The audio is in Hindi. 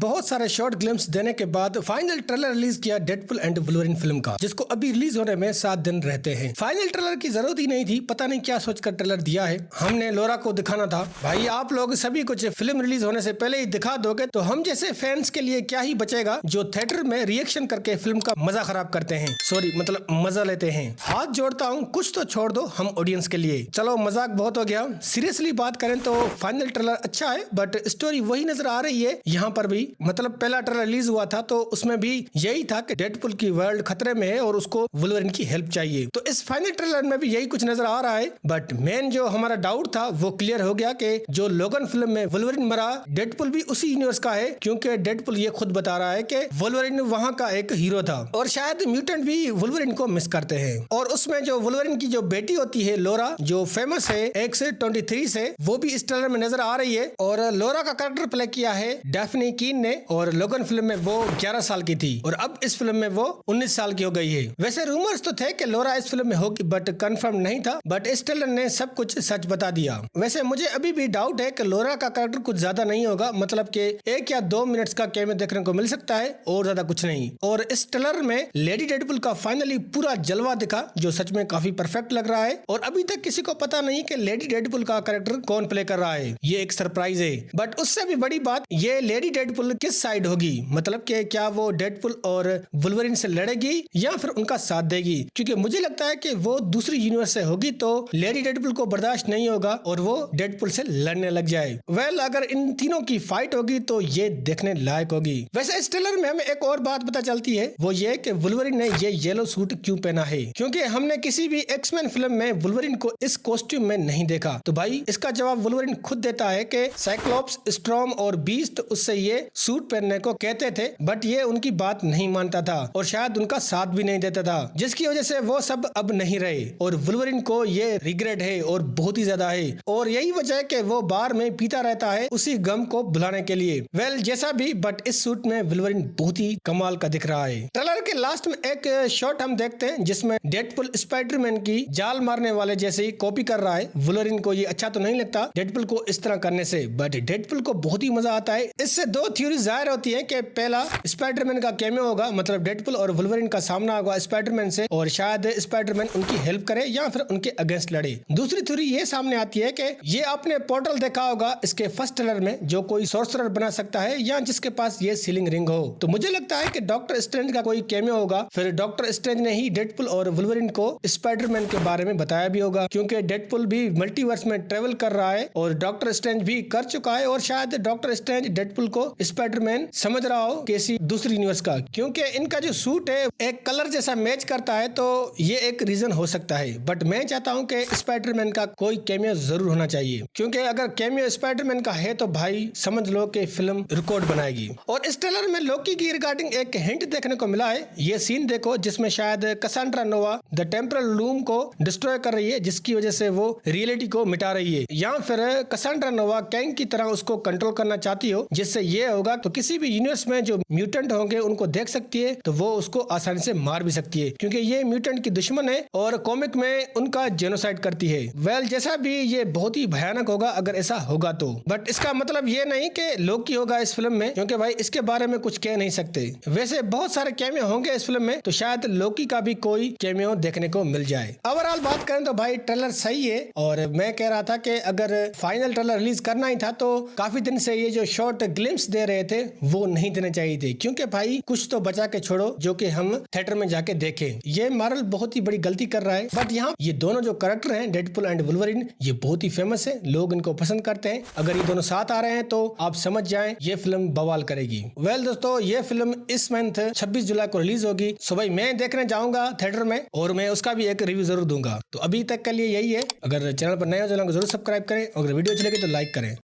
बहुत सारे शॉर्ट ग्लिम्स देने के बाद फाइनल ट्रेलर रिलीज किया डेडपुल एंड वुल्वरीन फिल्म का, जिसको अभी रिलीज होने में 7 दिन रहते हैं। फाइनल ट्रेलर की जरूरत ही नहीं थी, पता नहीं क्या सोचकर ट्रेलर दिया है। हमने लोरा को दिखाना था। भाई आप लोग सभी कुछ फिल्म रिलीज होने से पहले ही दिखा दोगे तो हम जैसे फैंस के लिए क्या ही बचेगा जो थिएटर में रिएक्शन करके फिल्म का मजा खराब करते हैं। सॉरी मतलब मजा लेते हैं। हाथ जोड़ता हूँ, कुछ तो छोड़ दो हम ऑडियंस के लिए। चलो मजाक बहुत हो गया, सीरियसली बात करें तो फाइनल ट्रेलर अच्छा है बट स्टोरी वही नजर आ रही है यहाँ पर भी। मतलब पहला ट्रेलर रिलीज हुआ था तो उसमें भी यही था कि डेडपुल की वर्ल्ड खतरे में है और उसको वुल्वरीन की हेल्प चाहिए। तो इस फाइनल ट्रेलर में भी यही कुछ नजर आ रहा है। बट मेन जो हमारा डाउट था वो क्लियर हो गया कि जो लोगन फिल्म में वुल्वरीन मरा, डेडपुल भी उसी यूनिवर्स का है, क्योंकि डेडपुल ये खुद बता रहा है कि वुल्वरीन वहाँ का एक हीरो था और शायद म्यूटेंट भी वुल्वरीन को मिस करते हैं। और उसमें जो वुल्वरीन की जो बेटी होती है लोरा, जो फेमस है एक से 23 से, वो भी इस ट्रेलर में नजर आ रही है। और लोरा का कैरेक्टर प्ले किया है डैफ्नी कीन ने और लोगन फिल्म में वो 11 साल की थी और अब इस फिल्म में वो 19 साल की हो गई है। वैसे रूमर्स तो थे कि लोरा इस फिल्म में होगी बट कंफर्म नहीं था, बट इस ट्रेलर ने सब कुछ सच बता दिया। वैसे मुझे अभी भी डाउट है कि लोरा का कैरेक्टर कुछ ज्यादा नहीं होगा, मतलब कि 1 या 2 मिनट्स का कैमियो देखने को मिल सकता है और ज्यादा कुछ नहीं। और इस ट्रेलर में लेडी डेडपुल का फाइनली पूरा जलवा दिखा जो सच में काफी परफेक्ट लग रहा है। और अभी तक किसी को पता नहीं कि लेडी डेडपुल का कैरेक्टर कौन प्ले कर रहा है, ये एक सरप्राइज है। बट उससे भी बड़ी बात, ये लेडी डेडपुल किस साइड होगी, मतलब कि क्या वो डेडपुल और वुल्वरीन से लड़ेगी या फिर उनका साथ देगी, क्योंकि मुझे लगता है कि वो दूसरी यूनिवर्स से होगी तो लेडी डेडपुल को बर्दाश्त नहीं होगा और वो डेडपुल से लड़ने लग जाए। वेल अगर इन तीनों की फाइट होगी तो ये देखने लायक होगी। वैसे इस ट्रेलर में हमें एक और बात पता चलती है, वो ये कि वुल्वरीन ने ये येलो सूट क्यों पहना है, क्योंकि हमने किसी भी एक्समैन फिल्म में वुल्वरीन को इस कॉस्ट्यूम में नहीं देखा। तो भाई इसका जवाब वुल्वरीन खुद देता है कि साइक्लोप्स, स्ट्रॉम और बीस्ट उससे ये सूट पहनने को कहते थे बट ये उनकी बात नहीं मानता था और शायद उनका साथ भी नहीं देता था, जिसकी वजह से वो सब अब नहीं रहे और वुल्वरीन को ये रिग्रेट है और बहुत ही ज्यादा है। और यही वजह है कि वो बार में पीता रहता है उसी गम को भुलाने के लिए। वेल जैसा भी, बट इस सूट में वुल्वरीन बहुत ही कमाल का दिख रहा है। ट्रेलर के लास्ट में एक शॉट हम देखते हैं जिसमें डेडपुल स्पाइडरमैन की जाल मारने वाले जैसे ही कॉपी कर रहा है। वुल्वरीन को ये अच्छा तो नहीं लगता डेडपुल को इस तरह करने से, बट डेडपुल को बहुत ही मजा आता है। इससे 2 थ्योरी जाहिर होती है कि पहला स्पाइडरमैन का कैमियो होगा, मतलब डेडपुल और वुल्वरीन का सामना होगा स्पाइडरमैन से और शायद स्पाइडरमैन उनकी हेल्प करे या फिर उनके अगेंस्ट लड़े। दूसरी थ्योरी ये सामने आती है कि ये आपने पोर्टल देखा होगा इसके फर्स्ट ट्रेलर में, जो कोई सोर्सरर बना सकता है या जिसके पास ये सीलिंग रिंग हो। तो मुझे लगता है कि डॉक्टर स्ट्रेंज का कोई कैमियो होगा, फिर डॉक्टर स्ट्रेंज ने ही डेडपुल और वुल्वरीन को स्पाइडरमैन के बारे में बताया भी होगा, क्योंकि डेडपुल भी मल्टीवर्स में ट्रेवल कर रहा है और डॉक्टर स्ट्रेंज भी कर चुका है और शायद डॉक्टर स्ट्रेंज डेडपुल को स्पाइडरमैन समझ रहा हो किसी दूसरी यूनिवर्स का, क्योंकि इनका जो सूट है एक कलर जैसा मैच करता है, तो ये एक रीजन हो सकता है। बट मैं चाहता हूँ कि स्पाइडरमैन का कोई कैमियो जरूर होना चाहिए, क्योंकि अगर कैमियो स्पाइडरमैन का है तो भाई समझ लो कि फिल्म रिकॉर्ड बनाएगी। और इस ट्रेलर में लोकी की रिगार्डिंग एक हिंट देखने को मिला है। ये सीन देखो जिसमें शायद कसांड्रा नोवा द टेम्परल लूम को डिस्ट्रॉय कर रही है, जिसकी वजह से वो रियलिटी को मिटा रही है, या फिर कसांड्रा नोवा कैंग की तरह उसको कंट्रोल करना चाहती हो, जिससे ये होगा तो किसी भी यूनिवर्स में जो म्यूटेंट होंगे उनको देख सकती है तो वो उसको आसानी से मार भी सकती है, क्योंकि ये म्यूटेंट की दुश्मन है और कॉमिक में उनका जेनोसाइड करती है। वेल जैसा भी, ये बहुत ही भयानक होगा अगर ऐसा होगा तो, बट इसका मतलब ये नहीं कि लोकी होगा इस फिल्म में, क्योंकि भाई इसके बारे में कुछ कह नहीं सकते। वैसे बहुत सारे कैमियो होंगे इस फिल्म में, तो शायद लोकी का भी कोई कैमियो देखने को मिल जाए। ओवरऑल बात करें तो भाई ट्रेलर सही है और मैं कह रहा था कि अगर फाइनल ट्रेलर रिलीज करना ही था तो काफी दिन से ये जो शॉर्ट ग्लिम्स दे रहे थे वो नहीं देने चाहिए थे, क्योंकि भाई कुछ तो बचा के छोड़ो जो कि हम थिएटर में जाके देखें। ये मार्वल बहुत ही बड़ी गलती कर रहा है। बट यहाँ ये दोनों जो कैरेक्टर हैं डेडपुल एंड वुल्वरीन, ये बहुत ही फेमस है, लोग इनको पसंद करते हैं। अगर ये दोनों साथ आ रहे हैं तो आप समझ जाएं ये फिल्म बवाल करेगी। वेल दोस्तों, ये फिल्म इस मंथ 26 जुलाई को रिलीज होगी, सो भाई मैं देखने जाऊंगा थिएटर में और मैं उसका भी एक रिव्यू जरूर दूंगा। तो अभी तक के लिए यही है। अगर चैनल पर नए हो चैनल को जरूर सब्सक्राइब करें और अगर वीडियो अच्छी लगे तो लाइक करें।